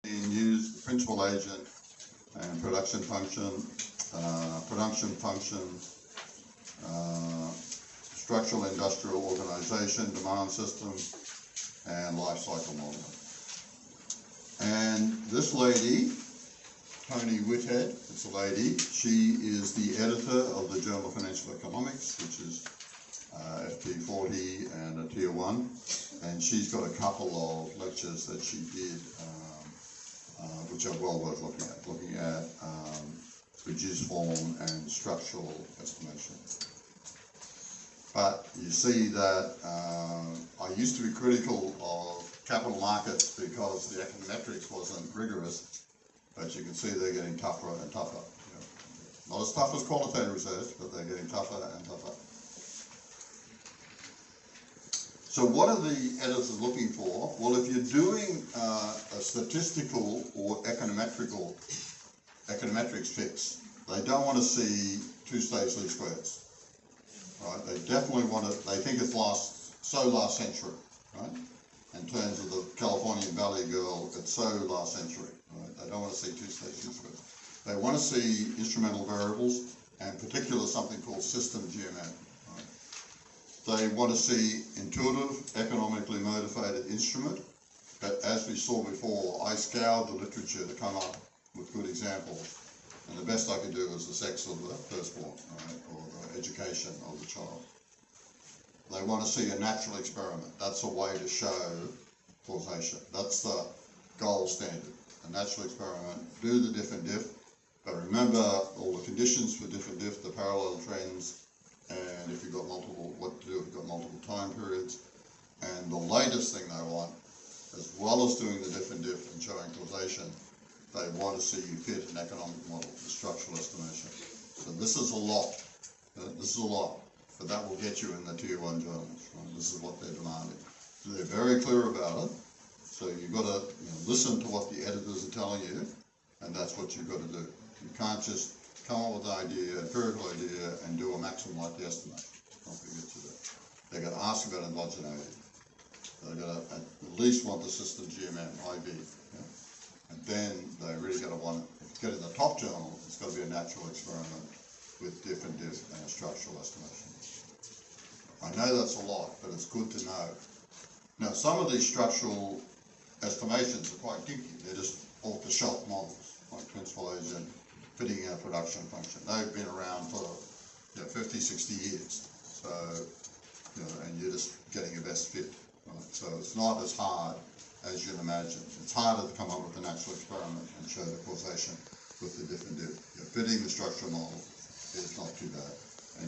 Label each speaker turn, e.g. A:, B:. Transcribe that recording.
A: being used, the principal agent and production function, structural industrial organization, demand system, and life cycle modeling. And this lady, Toni Whitehead, it's a lady, she is the editor of the Journal of Financial Economics, which is FP40 and a Tier 1, and she's got a couple of lectures that she did which are well worth looking at reduced form and structural estimation. But you see that I used to be critical of capital markets because the econometrics wasn't rigorous, but you can see they're getting tougher and tougher. You know, not as tough as qualitative research, but they're getting tougher and tougher. So what are the editors looking for? Well, if you're doing a statistical or econometrics fix, they don't want to see two-stage least squares, right? They definitely want to, they think it's last century, right? In terms of the Californian Valley girl, it's so last century, right? They don't want to see two-stage least squares. They want to see instrumental variables, and in particular something called system GMM. They want to see intuitive, economically motivated instrument, but as we saw before, I scoured the literature to come up with good examples, and the best I could do was the sex of the firstborn, right, or the education of the child. They want to see a natural experiment. That's a way to show causation. That's the gold standard. A natural experiment, do the diff and diff, but remember all the conditions for diff and diff, the parallel trends, and if you've got multiple, what to do if you've got multiple time periods. And the latest thing they want, as well as doing the diff and diff and showing causation, they want to see you fit an economic model, the structural estimation. So this is a lot. This is a lot, but that will get you in the Tier 1 journals. Right? This is what they're demanding. So they're very clear about it. So you've got to listen to what the editors are telling you, and that's what you've got to do. You can't just come up with an idea, empirical idea, and do a maximum like the estimate. Don't forget to that. They've got to ask about endogeneity. They've got to at least want the system GMM, IB. Yeah? And then they really got to want it. If you get in the top journal, it's got to be a natural experiment with diff and diff and a structural estimation. I know that's a lot, but it's good to know. Now, some of these structural estimations are quite dinky. They're just off-the-shelf models, like principal agent, fitting a production function. They've been around for 50, 60 years. So, and you're just getting your best fit. Right? So it's not as hard as you'd imagine. It's harder to come up with an actual experiment and show the causation with the diff and diff. Fitting the structural model is not too bad.